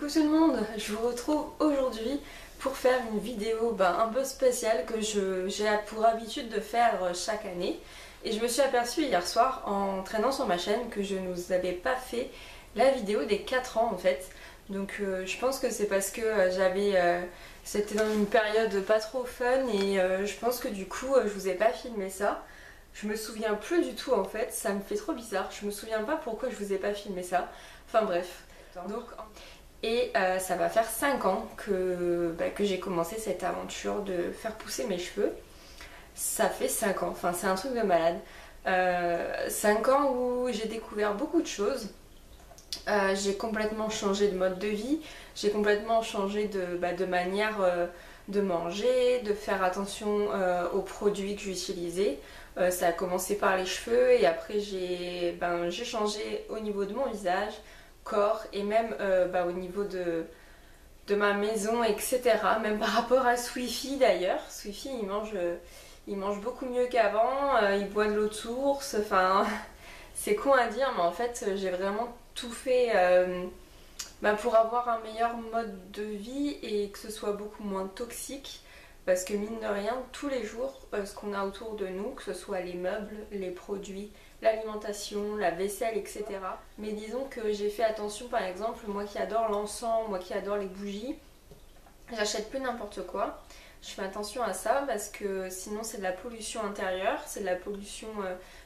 Coucou tout le monde, je vous retrouve aujourd'hui pour faire une vidéo un peu spéciale que j'ai pour habitude de faire chaque année. Et je me suis aperçue hier soir en traînant sur ma chaîne que je ne vous avais pas fait la vidéo des 4 ans en fait. Donc je pense que c'est parce que c'était dans une période pas trop fun et je pense que du coup je vous ai pas filmé ça. Je me souviens plus du tout en fait, ça me fait trop bizarre, je me souviens pas pourquoi je vous ai pas filmé ça. Enfin bref. Ça va faire 5 ans que j'ai commencé cette aventure de faire pousser mes cheveux. Ça fait 5 ans, enfin c'est un truc de malade. 5 ans où j'ai découvert beaucoup de choses. J'ai complètement changé de mode de vie, j'ai complètement changé de manière de manger, de faire attention aux produits que j'utilisais. Ça a commencé par les cheveux et après j'ai changé au niveau de mon visage, corps et même au niveau de ma maison, etc. Même par rapport à Swiffy d'ailleurs. Swiffy il mange beaucoup mieux qu'avant, il boit de l'eau de source, enfin c'est con à dire mais en fait j'ai vraiment tout fait pour avoir un meilleur mode de vie et que ce soit beaucoup moins toxique. Parce que mine de rien, tous les jours, ce qu'on a autour de nous, que ce soit les meubles, les produits, l'alimentation, la vaisselle, etc. Mais disons que j'ai fait attention, par exemple, moi qui adore l'encens, moi qui adore les bougies, j'achète plus n'importe quoi. Je fais attention à ça parce que sinon c'est de la pollution intérieure, c'est de la pollution,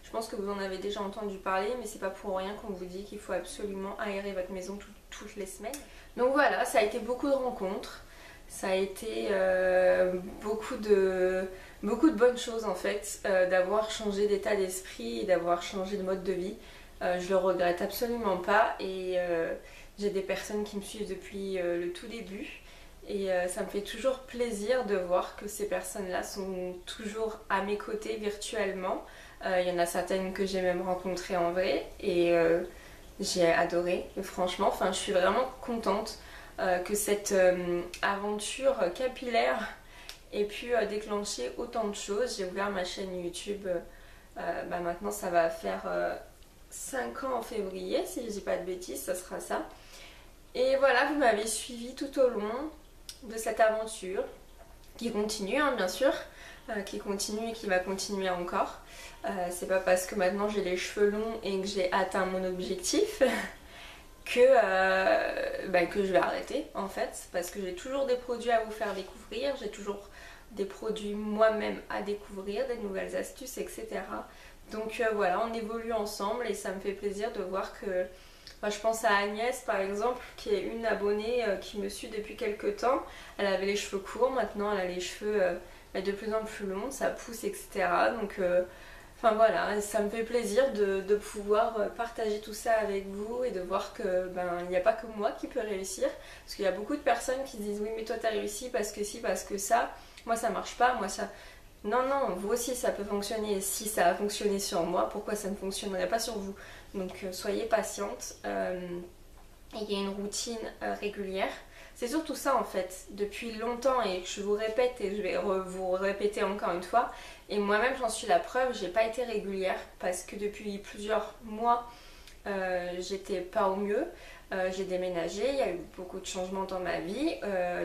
je pense que vous en avez déjà entendu parler, mais c'est pas pour rien qu'on vous dit qu'il faut absolument aérer votre maison toutes les semaines. Donc voilà, ça a été beaucoup de rencontres. Ça a été beaucoup de bonnes choses en fait, d'avoir changé d'état d'esprit et d'avoir changé de mode de vie. Je le regrette absolument pas et j'ai des personnes qui me suivent depuis le tout début et ça me fait toujours plaisir de voir que ces personnes-là sont toujours à mes côtés virtuellement. Il y en a certaines que j'ai même rencontrées en vrai et j'ai adoré, franchement, enfin je suis vraiment contente que cette aventure capillaire ait pu déclencher autant de choses. J'ai ouvert ma chaîne YouTube, maintenant ça va faire 5 ans en février, si je dis pas de bêtises, ça sera ça. Et voilà, vous m'avez suivi tout au long de cette aventure, qui continue bien sûr, qui continue et qui va continuer encore. C'est pas parce que maintenant j'ai les cheveux longs et que j'ai atteint mon objectif que je vais arrêter en fait, parce que j'ai toujours des produits à vous faire découvrir, j'ai toujours des produits moi-même à découvrir, des nouvelles astuces, etc. Donc voilà, on évolue ensemble et ça me fait plaisir de voir que... je pense à Agnès par exemple, qui est une abonnée qui me suit depuis quelques temps. Elle avait les cheveux courts, maintenant elle a les cheveux de plus en plus longs, ça pousse, etc. Donc enfin voilà, ça me fait plaisir de pouvoir partager tout ça avec vous et de voir que il n'y a pas que moi qui peut réussir. Parce qu'il y a beaucoup de personnes qui disent oui mais toi t'as réussi parce que si, parce que ça, moi ça marche pas, moi ça... Non, non, vous aussi ça peut fonctionner, si ça a fonctionné sur moi, pourquoi ça ne fonctionnerait pas sur vous? Donc soyez patiente, il y a une routine régulière. C'est surtout ça en fait, depuis longtemps et je vous répète et je vais vous répéter encore une fois, et moi-même j'en suis la preuve, j'ai pas été régulière parce que depuis plusieurs mois j'étais pas au mieux. J'ai déménagé, il y a eu beaucoup de changements dans ma vie,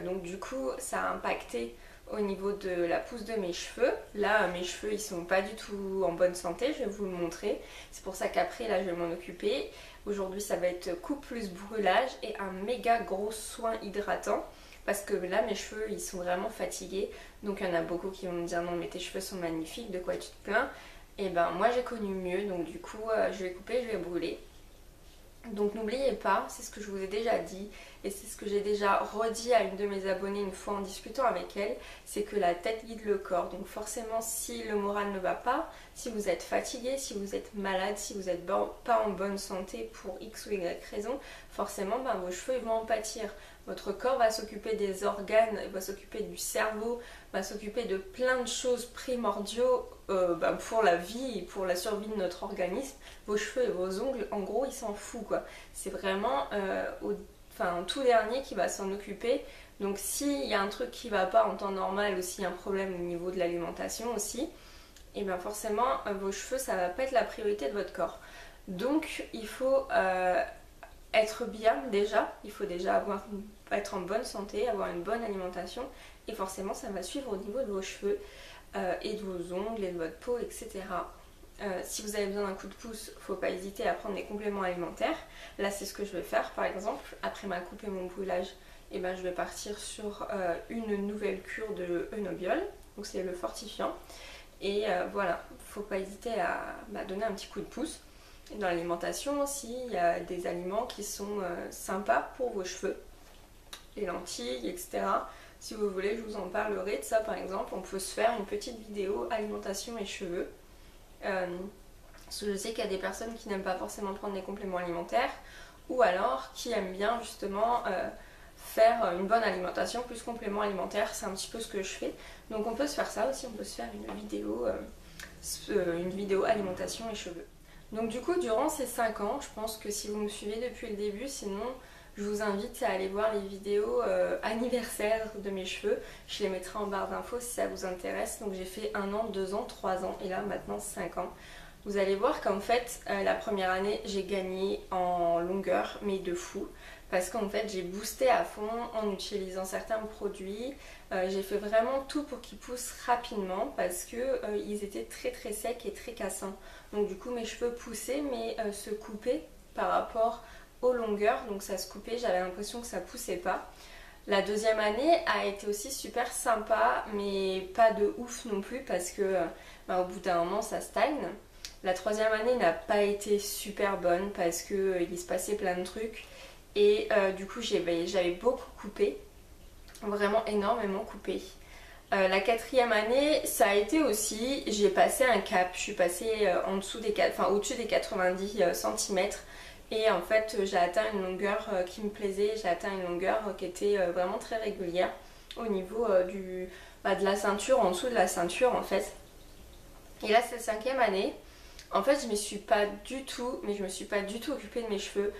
donc du coup ça a impacté au niveau de la pousse de mes cheveux. Là mes cheveux ils sont pas du tout en bonne santé, je vais vous le montrer, c'est pour ça qu'après là je vais m'en occuper. Aujourd'hui ça va être coupe plus brûlage et un méga gros soin hydratant parce que là mes cheveux ils sont vraiment fatigués, donc il y en a beaucoup qui vont me dire non mais tes cheveux sont magnifiques, de quoi tu te plains? Et moi j'ai connu mieux, donc du coup je vais couper, je vais brûler. Donc n'oubliez pas, c'est ce que je vous ai déjà dit et c'est ce que j'ai déjà redit à une de mes abonnées une fois en discutant avec elle, c'est que la tête guide le corps. Donc forcément si le moral ne va pas, si vous êtes fatigué, si vous êtes malade, si vous n'êtes pas en bonne santé pour X ou Y raison, forcément vos cheveux ils vont en pâtir. Votre corps va s'occuper des organes, va s'occuper du cerveau, va s'occuper de plein de choses primordiaux pour la vie et pour la survie de notre organisme. Vos cheveux et vos ongles, en gros, ils s'en foutent quoi. C'est vraiment tout dernier qui va s'en occuper. Donc s'il y a un truc qui va pas en temps normal ou s'il y a un problème au niveau de l'alimentation aussi, et forcément vos cheveux ça va pas être la priorité de votre corps. Donc il faut être bien déjà, il faut déjà être en bonne santé, avoir une bonne alimentation et forcément ça va suivre au niveau de vos cheveux et de vos ongles et de votre peau, etc. Si vous avez besoin d'un coup de pouce, faut pas hésiter à prendre des compléments alimentaires. Là c'est ce que je vais faire par exemple, après ma coupe et mon brûlage, et ben, je vais partir sur une nouvelle cure de Enobiol, donc c'est le fortifiant. Et voilà, faut pas hésiter à donner un petit coup de pouce. Et dans l'alimentation aussi, il y a des aliments qui sont sympas pour vos cheveux, les lentilles, etc. Si vous voulez, je vous en parlerai de ça par exemple. On peut se faire une petite vidéo alimentation et cheveux. Parce que je sais qu'il y a des personnes qui n'aiment pas forcément prendre des compléments alimentaires ou alors qui aiment bien justement faire une bonne alimentation plus complément alimentaire. C'est un petit peu ce que je fais. Donc on peut se faire ça aussi, on peut se faire une vidéo alimentation et cheveux. Donc du coup, durant ces 5 ans, je pense que si vous me suivez depuis le début, sinon je vous invite à aller voir les vidéos anniversaires de mes cheveux. Je les mettrai en barre d'infos si ça vous intéresse. Donc j'ai fait 1 an, 2 ans, 3 ans et là maintenant 5 ans. Vous allez voir qu'en fait, la première année, j'ai gagné en longueur, mais de fou. Parce qu'en fait, j'ai boosté à fond en utilisant certains produits. J'ai fait vraiment tout pour qu'ils poussent rapidement parce que ils étaient très très secs et très cassants. Donc du coup, mes cheveux poussaient mais se coupaient par rapport aux longueurs. Donc ça se coupait, j'avais l'impression que ça poussait pas. La deuxième année a été aussi super sympa, mais pas de ouf non plus parce que au bout d'un moment, ça stagne. La troisième année n'a pas été super bonne parce que il se passait plein de trucs. Et du coup j'avais beaucoup coupé, vraiment énormément coupé. La quatrième année ça a été aussi, j'ai passé un cap, je suis passée au-dessus des 90 cm et en fait j'ai atteint une longueur qui me plaisait, j'ai atteint une longueur qui était vraiment très régulière au niveau de la ceinture, en dessous de la ceinture en fait. Et là cette cinquième année, en fait je me suis pas du tout occupée de mes cheveux.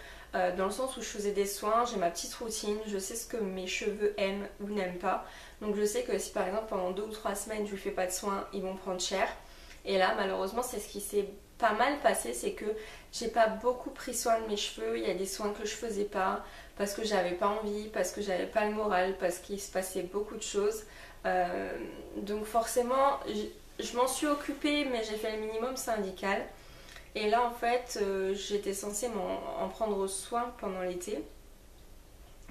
Dans le sens où je faisais des soins, j'ai ma petite routine, je sais ce que mes cheveux aiment ou n'aiment pas. Donc je sais que si par exemple pendant 2 ou 3 semaines je ne fais pas de soins, ils vont prendre cher. Et là malheureusement c'est ce qui s'est pas mal passé, c'est que j'ai pas beaucoup pris soin de mes cheveux. Il y a des soins que je faisais pas parce que j'avais pas envie, parce que j'avais pas le moral, parce qu'il se passait beaucoup de choses. Donc forcément je m'en suis occupée mais j'ai fait le minimum syndical. Et là en fait j'étais censée en prendre soin pendant l'été.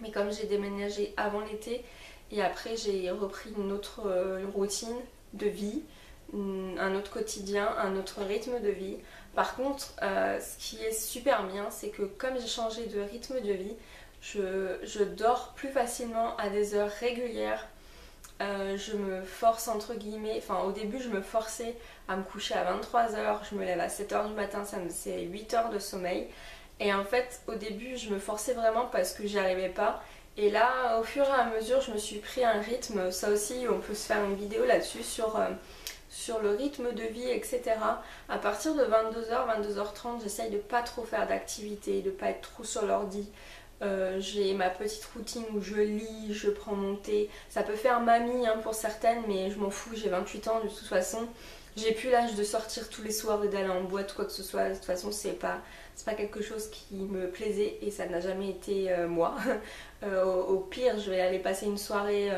Mais comme j'ai déménagé avant l'été et après j'ai repris une autre routine de vie, un autre quotidien, un autre rythme de vie. Par contre ce qui est super bien c'est que comme j'ai changé de rythme de vie, je dors plus facilement à des heures régulières. Je me force entre guillemets, enfin au début je me forçais à me coucher à 23h, je me lève à 7h du matin, ça me c'est 8 heures de sommeil. Et en fait au début je me forçais vraiment parce que j'y arrivais pas. Et là au fur et à mesure je me suis pris un rythme, ça aussi on peut se faire une vidéo là-dessus sur le rythme de vie, etc. À partir de 22h, 22h30 j'essaye de pas trop faire d'activité, de pas être trop sur l'ordi. J'ai ma petite routine où je lis, je prends mon thé. Ça peut faire mamie pour certaines, mais je m'en fous, j'ai 28 ans de toute façon. J'ai plus l'âge de sortir tous les soirs et d'aller en boîte, quoi que ce soit. De toute façon, c'est pas quelque chose qui me plaisait et ça n'a jamais été moi. Au pire, je vais aller passer une soirée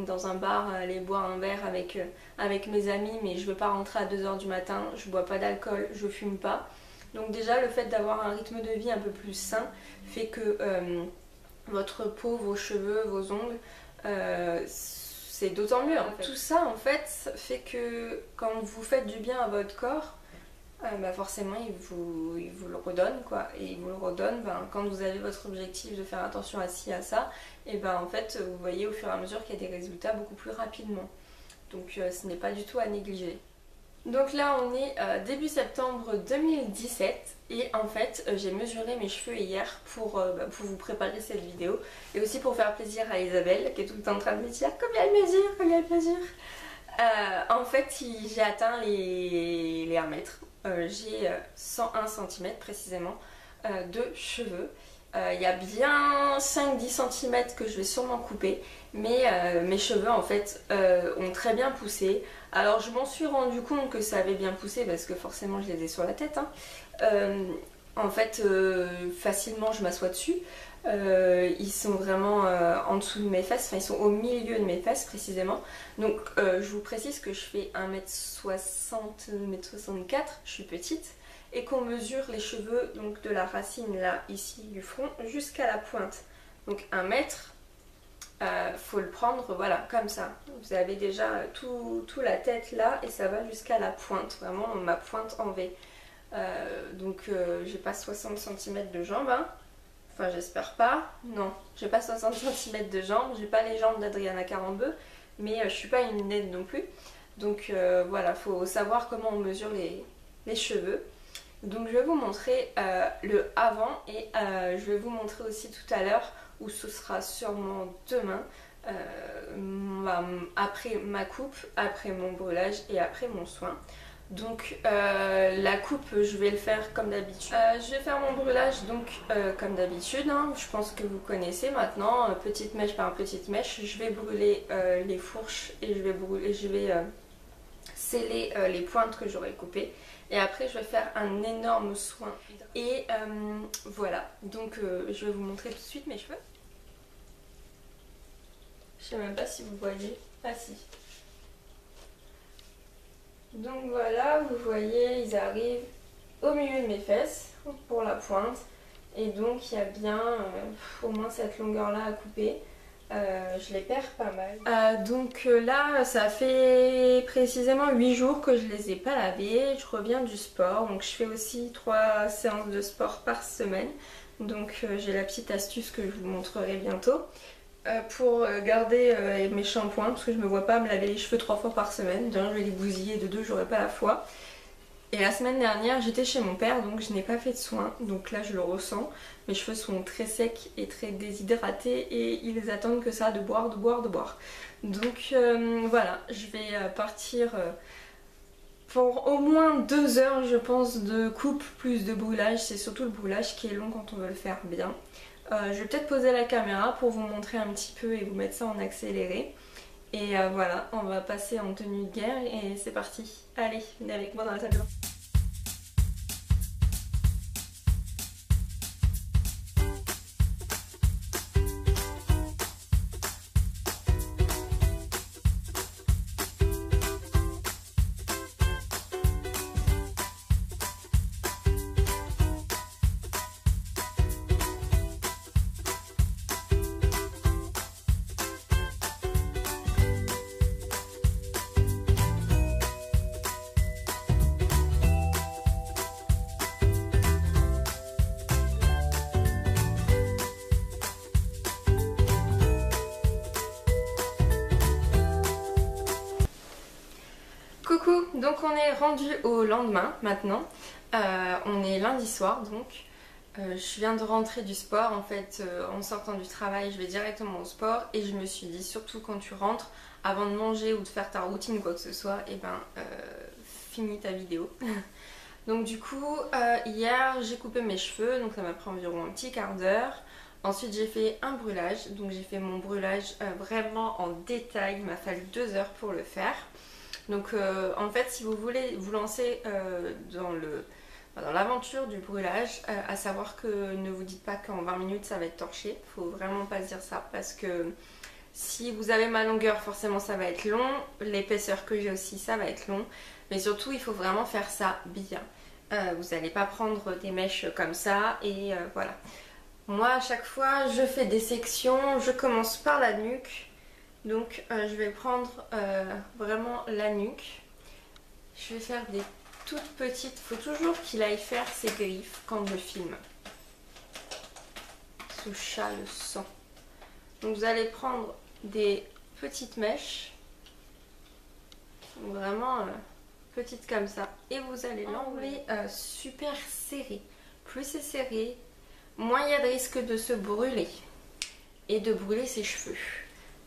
dans un bar, aller boire un verre avec mes amis, mais je veux pas rentrer à 2h du matin, je bois pas d'alcool, je fume pas. Donc déjà le fait d'avoir un rythme de vie un peu plus sain fait que votre peau, vos cheveux, vos ongles, c'est d'autant mieux en fait. Tout ça en fait fait que quand vous faites du bien à votre corps, forcément il vous le redonne quoi. Et il vous le redonne quand vous avez votre objectif de faire attention à ci, à ça, et en fait vous voyez au fur et à mesure qu'il y a des résultats beaucoup plus rapidement. Donc ce n'est pas du tout à négliger. Donc là on est début septembre 2017 et en fait j'ai mesuré mes cheveux hier pour vous préparer cette vidéo et aussi pour faire plaisir à Isabelle qui est tout le temps en train de me dire combien elle mesure, combien elle mesure. En fait j'ai atteint les 1 mètre, j'ai 101 cm précisément de cheveux. Il y a bien 5-10 cm que je vais sûrement couper, mais mes cheveux en fait ont très bien poussé. Alors je m'en suis rendu compte que ça avait bien poussé parce que forcément je les ai sur la tête. En fait, facilement je m'assois dessus. Ils sont vraiment en dessous de mes fesses, enfin ils sont au milieu de mes fesses précisément. Donc je vous précise que je fais 1m60, 1m64, je suis petite. Et qu'on mesure les cheveux donc de la racine là, ici du front, jusqu'à la pointe. Donc 1 mètre, faut le prendre voilà comme ça. Vous avez déjà tout la tête là et ça va jusqu'à la pointe, vraiment ma pointe en V. Donc j'ai pas 60 cm de jambes, hein. Enfin j'espère pas, non, j'ai pas 60 cm de jambes, j'ai pas les jambes d'Adriana Carambeu, mais je suis pas une naine non plus. Donc voilà, faut savoir comment on mesure les cheveux. Donc je vais vous montrer le avant et je vais vous montrer aussi tout à l'heure, ou ce sera sûrement demain, après ma coupe, après mon brûlage et après mon soin. Donc la coupe je vais le faire comme d'habitude. Je vais faire mon brûlage donc comme d'habitude, hein. Je pense que vous connaissez maintenant, petite mèche par petite mèche. Je vais brûler les fourches et je vais sceller les pointes que j'aurai coupées. Et après je vais faire un énorme soin. Et voilà, donc je vais vous montrer tout de suite mes cheveux. Je sais même pas si vous voyez. Ah si. Donc voilà, vous voyez, ils arrivent au milieu de mes fesses pour la pointe. Et donc il y a bien au moins cette longueur là à couper. Je les perds pas mal. Donc là, ça fait précisément 8 jours que je les ai pas lavés. Je reviens du sport, donc je fais aussi 3 séances de sport par semaine. Donc j'ai la petite astuce que je vous montrerai bientôt. Pour garder mes shampoings, parce que je me vois pas me laver les cheveux 3 fois par semaine. D'un, je vais les bousiller, de deux, j'aurai pas la foi. Et la semaine dernière, j'étais chez mon père, donc je n'ai pas fait de soins. Donc là, je le ressens. Mes cheveux sont très secs et très déshydratés et ils attendent que ça, de boire, de boire, de boire. Donc voilà, je vais partir pour au moins 2 heures, je pense, de coupe plus de brûlage. C'est surtout le brûlage qui est long quand on veut le faire bien. Je vais peut-être poser la caméra pour vous montrer un petit peu et vous mettre ça en accéléré. Et voilà, on va passer en tenue de guerre et c'est parti. Allez, venez avec moi dans la salle de bain. Coucou, donc on est rendu au lendemain maintenant, on est lundi soir donc, je viens de rentrer du sport en fait, en sortant du travail je vais directement au sport et je me suis dit surtout quand tu rentres, avant de manger ou de faire ta routine ou quoi que ce soit, et ben finis ta vidéo. Donc du coup hier j'ai coupé mes cheveux, donc ça m'a pris environ un petit quart d'heure. Ensuite j'ai fait un brûlage, donc j'ai fait mon brûlage vraiment en détail, il m'a fallu 2 heures pour le faire. Donc en fait si vous voulez vous lancer dans l'aventure du brûlage, à savoir que ne vous dites pas qu'en 20 minutes ça va être torché, faut vraiment pas se dire ça parce que si vous avez ma longueur forcément ça va être long, l'épaisseur que j'ai aussi ça va être long, mais surtout il faut vraiment faire ça bien. Vous n'allez pas prendre des mèches comme ça et voilà. Moi à chaque fois je fais des sections, je commence par la nuque. Donc je vais prendre vraiment la nuque. Je vais faire des toutes petites. Il faut toujours qu'il aille faire ses griffes quand je filme. Ce chat le sent. Donc vous allez prendre des petites mèches. Vraiment petites comme ça. Et vous allez l'enlever super serré. Plus c'est serré, moins il y a de risque de se brûler. Et de brûler ses cheveux.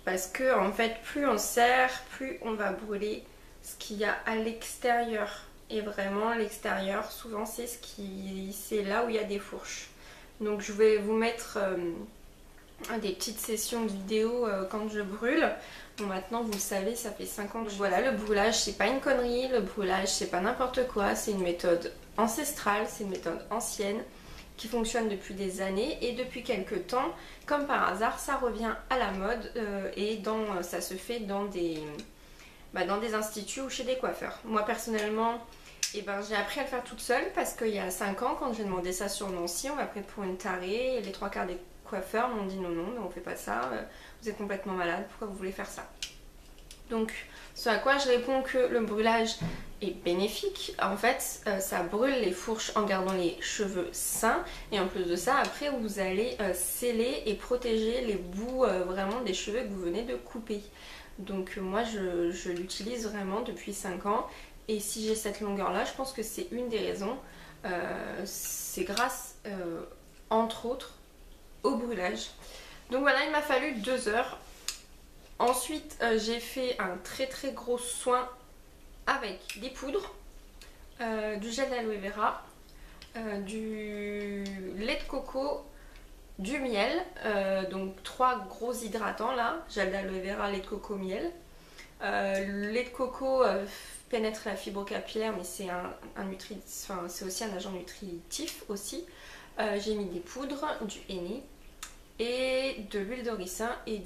Parce que en fait plus on serre, plus on va brûler ce qu'il y a à l'extérieur. Et vraiment l'extérieur souvent c'est là où il y a des fourches. Donc je vais vous mettre des petites sessions de vidéo quand je brûle. Bon, maintenant vous le savez, ça fait 5 ans que voilà, le brûlage c'est pas une connerie, le brûlage c'est pas n'importe quoi, c'est une méthode ancestrale, c'est une méthode ancienne qui fonctionne depuis des années et depuis quelques temps, comme par hasard, ça revient à la mode et ça se fait dans des instituts ou chez des coiffeurs. Moi personnellement, j'ai appris à le faire toute seule parce qu'il y a 5 ans, quand j'ai demandé ça sur Nancy, on m'a pris pour une tarée et les 3 quarts des coiffeurs m'ont dit non, mais on fait pas ça, vous êtes complètement malade, pourquoi vous voulez faire ça? Donc, ce à quoi je réponds que le brûlage est bénéfique. En fait, ça brûle les fourches en gardant les cheveux sains. Et en plus de ça, après, vous allez sceller et protéger les bouts vraiment des cheveux que vous venez de couper. Donc, moi, je l'utilise vraiment depuis 5 ans. Et si j'ai cette longueur-là, je pense que c'est une des raisons. C'est grâce, entre autres, au brûlage. Donc voilà, il m'a fallu 2 heures. Ensuite, j'ai fait un très gros soin avec des poudres, du gel d'aloe vera, du lait de coco, du miel, donc 3 gros hydratants là, gel d'aloe vera, lait de coco, miel. Le lait de coco pénètre la fibre capillaire, mais c'est c'est aussi un agent nutritif aussi. J'ai mis des poudres, du henné et de l'huile de ricin et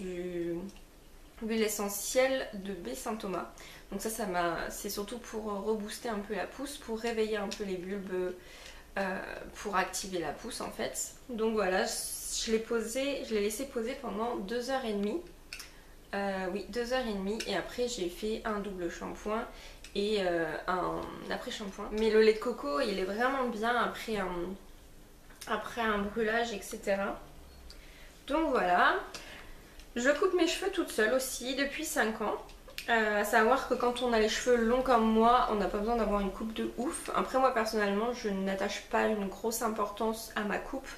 l'huile essentielle de baie Saint-Thomas. Donc c'est surtout pour rebooster un peu la pousse, pour réveiller un peu les bulbes, pour activer la pousse en fait. Donc voilà, je l'ai laissé poser pendant 2h30. Oui, 2h30 et après j'ai fait un double shampoing et un après-shampoing. Mais le lait de coco il est vraiment bien après un brûlage, etc. Donc voilà. Je coupe mes cheveux toute seule aussi depuis 5 ans. À savoir que quand on a les cheveux longs comme moi, on n'a pas besoin d'avoir une coupe de ouf. Après moi personnellement, je n'attache pas une grosse importance à ma coupe.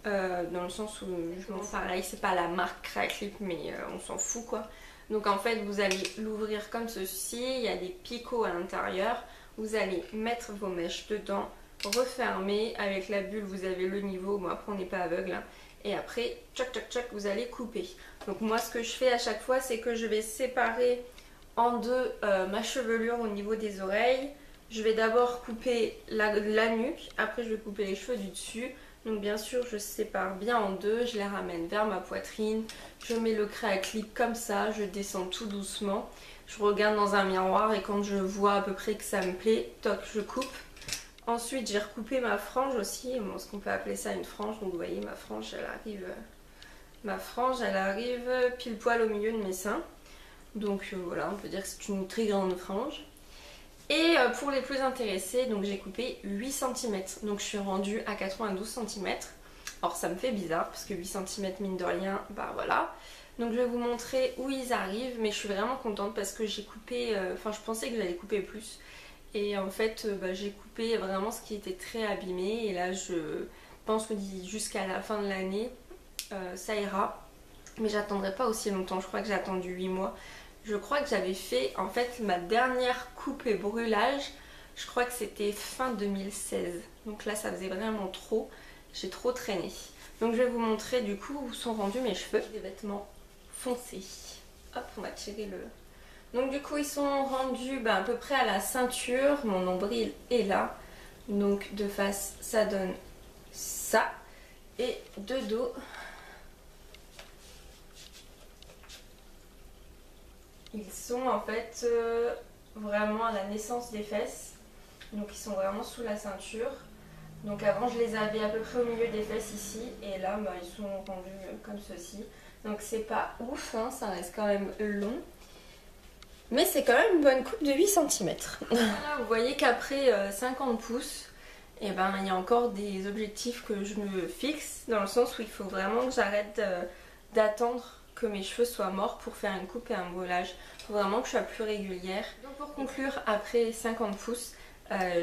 Dans le sens où je m'en pareil, c'est pas la marque Créaclip mais on s'en fout quoi. Donc en fait vous allez l'ouvrir comme ceci, il y a des picots à l'intérieur. Vous allez mettre vos mèches dedans, refermer. Avec la bulle vous avez le niveau, bon après on n'est pas aveugle hein. Et après, tchoc, vous allez couper. Donc moi ce que je fais à chaque fois, c'est que je vais séparer en deux ma chevelure au niveau des oreilles. Je vais d'abord couper la nuque, après je vais couper les cheveux du dessus. Donc bien sûr, je sépare bien en deux, je les ramène vers ma poitrine. Je mets le Créaclip comme ça, je descends tout doucement. Je regarde dans un miroir et quand je vois à peu près que ça me plaît, toc, je coupe. Ensuite, j'ai recoupé ma frange aussi, bon, ce qu'on peut appeler ça une frange. Donc vous voyez, ma frange, elle arrive pile poil au milieu de mes seins. Donc voilà, on peut dire que c'est une très grande frange. Et pour les plus intéressés, donc j'ai coupé 8 cm. Donc je suis rendue à 92 cm. Alors ça me fait bizarre parce que 8 cm mine de rien, bah voilà. Donc je vais vous montrer où ils arrivent, mais je suis vraiment contente parce que j'ai coupé, je pensais que j'allais couper plus. Et en fait j'ai coupé vraiment ce qui était très abîmé et là je pense que jusqu'à la fin de l'année ça ira. Mais j'attendrai pas aussi longtemps, je crois que j'ai attendu 8 mois. Je crois que j'avais fait en fait ma dernière coupe et brûlage, je crois que c'était fin 2016. Donc là ça faisait vraiment trop, j'ai trop traîné. Donc je vais vous montrer du coup où sont rendus mes cheveux. Des vêtements foncés. Hop, on va tirer le... Donc du coup ils sont rendus à peu près à la ceinture, mon nombril est là. Donc de face ça donne ça. Et de dos... Ils sont en fait vraiment à la naissance des fesses. Donc ils sont vraiment sous la ceinture. Donc avant je les avais à peu près au milieu des fesses ici. Et là ils sont rendus comme ceci. Donc c'est pas ouf, hein, ça reste quand même long. Mais c'est quand même une bonne coupe de 8 cm. Voilà, vous voyez qu'après 50 pouces, il y a encore des objectifs que je me fixe. Dans le sens où il faut vraiment que j'arrête d'attendre que mes cheveux soient morts pour faire une coupe et un brûlage. Il faut vraiment que je sois plus régulière. Donc pour conclure, après 50 pouces,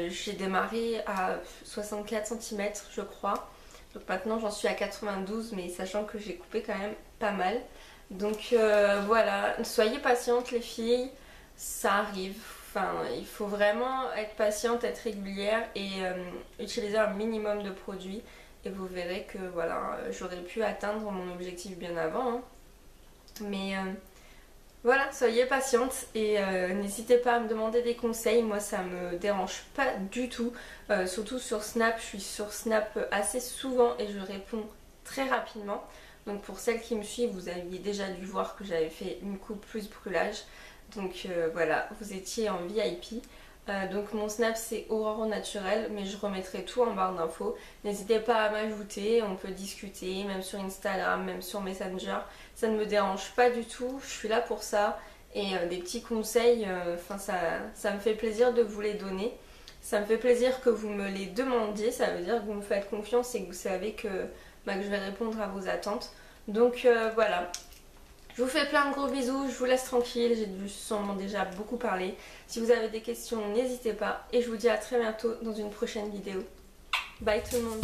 j'ai démarré à 64 cm je crois. Donc maintenant j'en suis à 92 mais sachant que j'ai coupé quand même pas mal. Donc voilà, soyez patientes les filles, ça arrive. Enfin, il faut vraiment être patiente, être régulière et utiliser un minimum de produits. et vous verrez que voilà, j'aurais pu atteindre mon objectif bien avant, hein. Mais voilà, soyez patiente et n'hésitez pas à me demander des conseils, moi ça me dérange pas du tout, surtout sur Snap, je suis sur Snap assez souvent et je réponds très rapidement. Donc pour celles qui me suivent, vous aviez déjà dû voir que j'avais fait une coupe plus brûlage. Donc voilà, vous étiez en VIP. Donc mon Snap c'est Aurore au naturel, mais je remettrai tout en barre d'infos. N'hésitez pas à m'ajouter, on peut discuter, même sur Instagram, même sur Messenger. Ça ne me dérange pas du tout, je suis là pour ça. Et des petits conseils, ça me fait plaisir de vous les donner. Ça me fait plaisir que vous me les demandiez, ça veut dire que vous me faites confiance et que vous savez que je vais répondre à vos attentes. Donc voilà. Je vous fais plein de gros bisous, je vous laisse tranquille, j'ai sûrement déjà beaucoup parlé. Si vous avez des questions, n'hésitez pas et je vous dis à très bientôt dans une prochaine vidéo. Bye tout le monde.